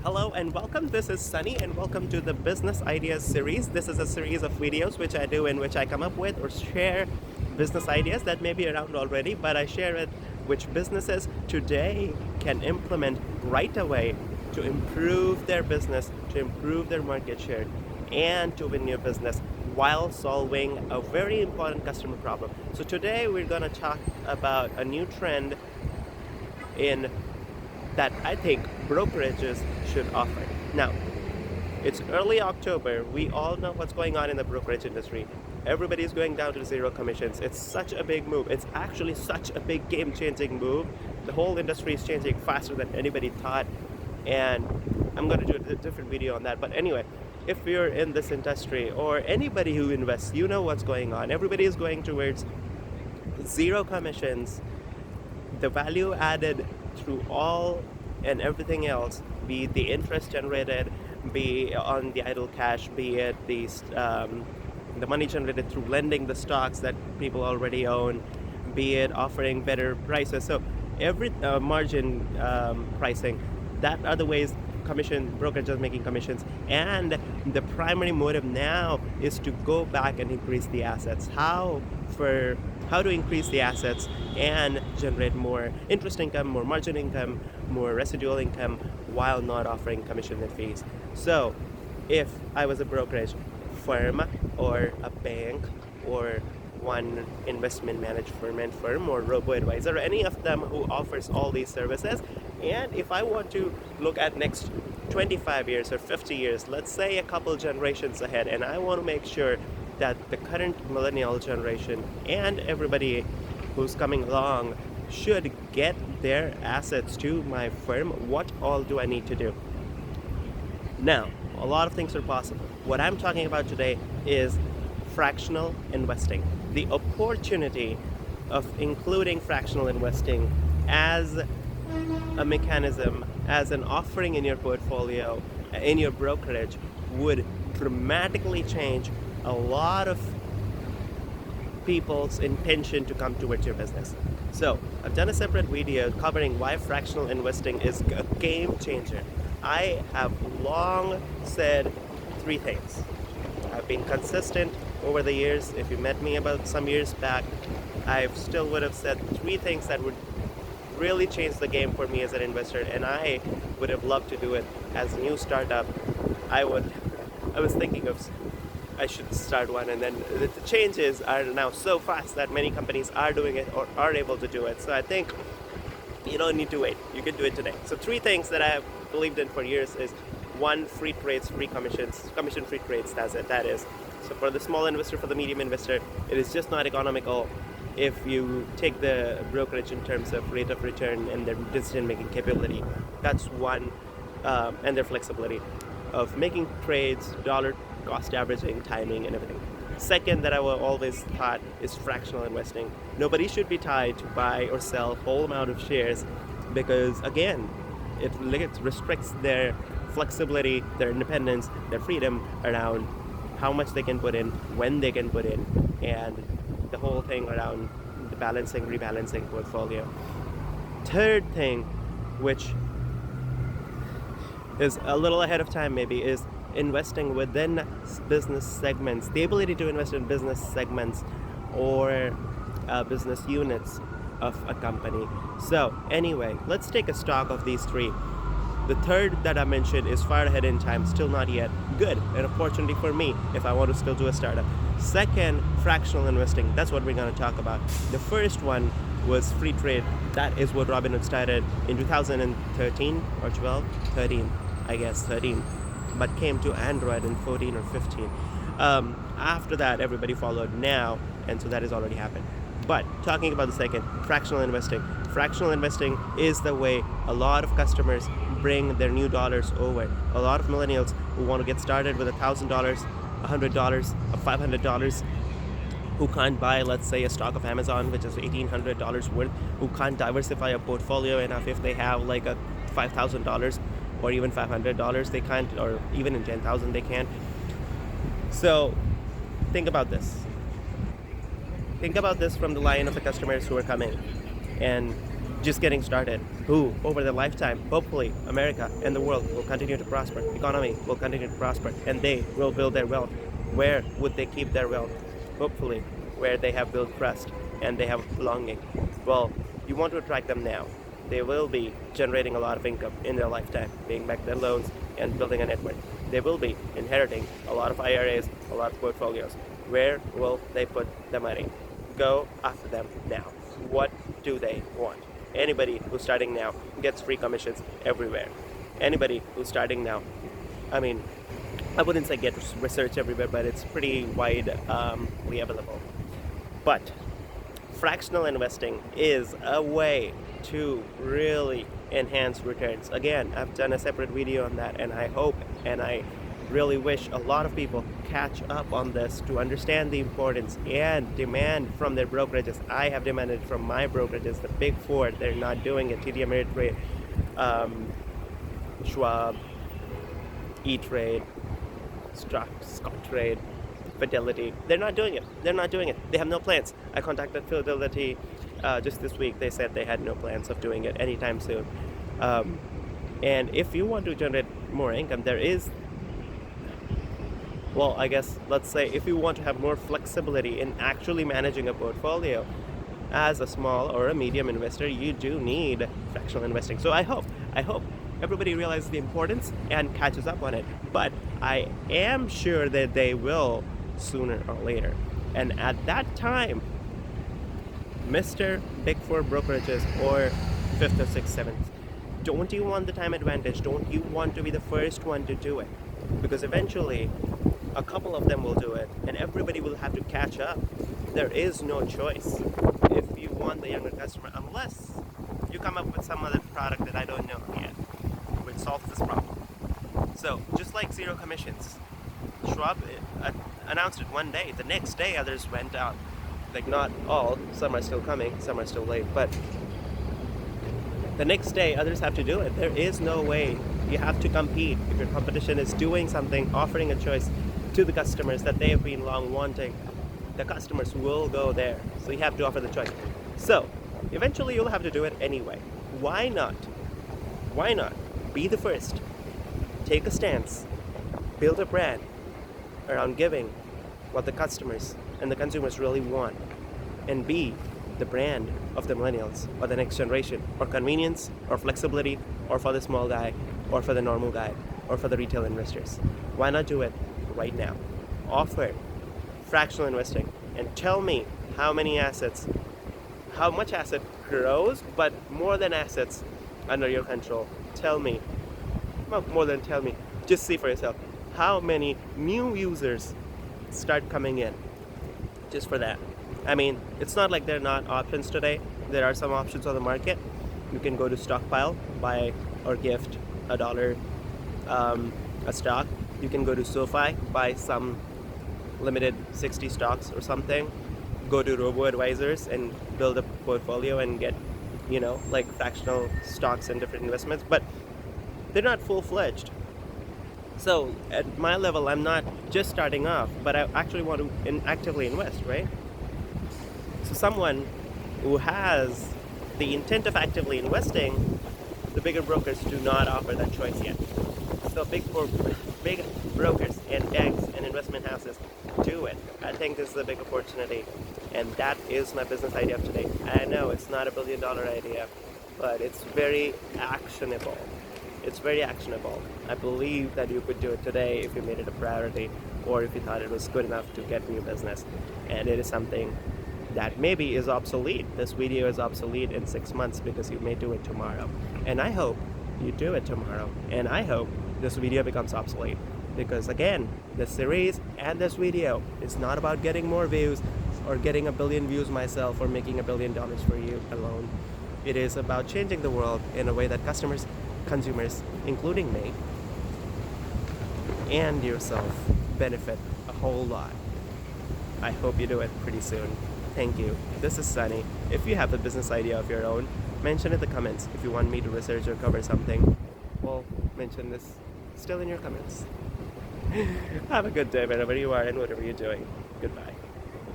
Hello and welcome. This is Sunny and welcome to the Business Ideas series. This is a series of videos which I do in which I come up with or share business ideas that may be around already, but I share it which businesses today can implement right away to improve their business, to improve their market share, and to win new business while solving a very important customer problem. So today we're going to talk about a new trend in that I think brokerages should offer. Now, it's early October. We all know what's going on in the brokerage industry. Everybody's going down to zero commissions. It's such a big move. It's actually such a big game-changing move. The whole industry is changing faster than anybody thought, and I'm going to do a different video on that. But anyway, if you're in this industry or anybody who invests, you know what's going on. Everybody is going towards zero commissions, the value added through all and everything else, be it the interest generated, be on the idle cash, be it the money generated through lending the stocks that people already own, be it offering better prices. So every margin pricing, that are the ways commission brokerage is making commissions, and the primary motive now is to go back and increase the assets. How to increase the assets and generate more interest income, more margin income, more residual income while not offering commission and fees. So if I was a brokerage firm or a bank or one investment management firm or robo-advisor, any of them who offers all these services, and if I want to look at next 25 years or 50 years, let's say a couple generations ahead, and I want to make sure that the current millennial generation and everybody who's coming along should get their assets to my firm, what all do I need to do? Now, a lot of things are possible. What I'm talking about today is fractional investing. The opportunity of including fractional investing as a mechanism, as an offering in your portfolio, in your brokerage, would dramatically change a lot of people's intention to come towards your business. So I've done a separate video covering why fractional investing is a game changer. I have long said three things. I've been consistent over the years. If you met me about some years back, I still would have said three things that would really change the game for me as an investor, and I would have loved to do it as a new startup. I was thinking of I should start one, and then the changes are now so fast that many companies are doing it or are able to do it. So I think you don't need to wait. You can do it today. So three things that I have believed in for years is one, free trades, free commissions, commission-free trades. That is. So for the small investor, for the medium investor, it is just not economical if you take the brokerage in terms of rate of return and their decision-making capability. That's one, and their flexibility of making trades, dollar cost averaging, timing, and everything. Second, that I will always thought is fractional investing. Nobody should be tied to buy or sell whole amount of shares, because again, it restricts their flexibility, their independence, their freedom around how much they can put in, when they can put in, and the whole thing around the balancing, rebalancing portfolio. Third thing, which is a little ahead of time maybe, is investing within business segments, the ability to invest in business segments or business units of a company. So anyway, let's take a stock of these three. The third that I mentioned is far ahead in time, still not yet. Good, an opportunity for me if I want to still do a startup. Second, fractional investing. That's what we're going to talk about. The first one was free trade. That is what Robinhood started in 2013 or 12? 13, I guess, 13. But came to Android in 14 or 15. After that, everybody followed now, and so that has already happened. But talking about the second, fractional investing. Fractional investing is the way a lot of customers bring their new dollars over. A lot of millennials who want to get started with $1,000, $100, or $500, who can't buy, let's say, a stock of Amazon, which is $1,800 worth, who can't diversify a portfolio enough if they have like a $5,000 or even $500, they can't, or even in 10,000 they can't. So think about this. Think about this from the line of the customers who are coming, and just getting started, who over their lifetime, hopefully America and the world will continue to prosper, economy will continue to prosper, and they will build their wealth. Where would they keep their wealth? Hopefully where they have built trust and they have belonging. Well, you want to attract them now. They will be generating a lot of income in their lifetime, paying back their loans and building a network. They will be inheriting a lot of IRAs, a lot of portfolios. Where will they put the money? Go after them now. What do they want? Anybody who's starting now gets free commissions everywhere. Anybody who's starting now, I mean, I wouldn't say get research everywhere, but it's pretty widely available. But fractional investing is a way to really enhance returns. Again, I've done a separate video on that, and I hope and I really wish a lot of people catch up on this to understand the importance and demand from their brokerages. I have demanded from my brokerages, the big four. They're not doing it. TD Ameritrade, Schwab, E-Trade, Scottrade, Fidelity. They're not doing it. They have no plans. I contacted Fidelity just this week. They said they had no plans of doing it anytime soon. And if you want to generate more income, there is, well, I guess, let's say if you want to have more flexibility in actually managing a portfolio as a small or a medium investor, you do need fractional investing. So I hope everybody realizes the importance and catches up on it. But I am sure that they will sooner or later. And at that time, Mr. Big Four brokerages or fifth or sixth, seventh, don't you want the time advantage? Don't you want to be the first one to do it? Because eventually a couple of them will do it and everybody will have to catch up. There is no choice if you want the younger customer, unless you come up with some other product that I don't know yet, which solves this problem. So just like zero commissions, Schwab announced it one day. The next day others went out. Like, not all, some are still coming, some are still late, but the next day others have to do it. There is no way. You have to compete. If your competition is doing something, offering a choice to the customers that they have been long wanting, the customers will go there. So you have to offer the choice. So eventually you'll have to do it anyway. Why not? Why not be the first? Take a stance. Build a brand around giving what the customers and the consumers really want, and be the brand of the millennials or the next generation, or convenience or flexibility, or for the small guy or for the normal guy or for the retail investors. Why not do it right now? Offer fractional investing and tell me how many assets, how much asset grows, but more than assets under your control. Tell me, well, more than tell me, just see for yourself how many new users start coming in just for that. I mean, it's not like there are not options today. There are some options on the market. You can go to Stockpile, buy or gift $1 a stock. You can go to SoFi, buy some limited 60 stocks or something. Go to robo-advisors and build a portfolio and get, like fractional stocks and different investments. But they're not full-fledged. So at my level, I'm not just starting off, but I actually want to actively invest, right? So someone who has the intent of actively investing, the bigger brokers do not offer that choice yet. So big brokers and banks and investment houses do it. I think this is a big opportunity, and that is my business idea of today. I know it's not $1 billion idea, but it's very actionable. It's very actionable. I believe that you could do it today if you made it a priority, or if you thought it was good enough to get new business. And it is something that maybe is obsolete. This video is obsolete in 6 months because you may do it tomorrow. And I hope you do it tomorrow. And I hope this video becomes obsolete. Because again, this series and this video is not about getting more views or getting 1 billion views myself or making $1 billion for you alone. It is about changing the world in a way that customers, consumers, including me, and yourself benefit a whole lot. I hope you do it pretty soon. Thank you. This is Sunny. If you have a business idea of your own, mention in the comments. If you want me to research or cover something, well, mention this still in your comments. Have a good day wherever you are and whatever you're doing.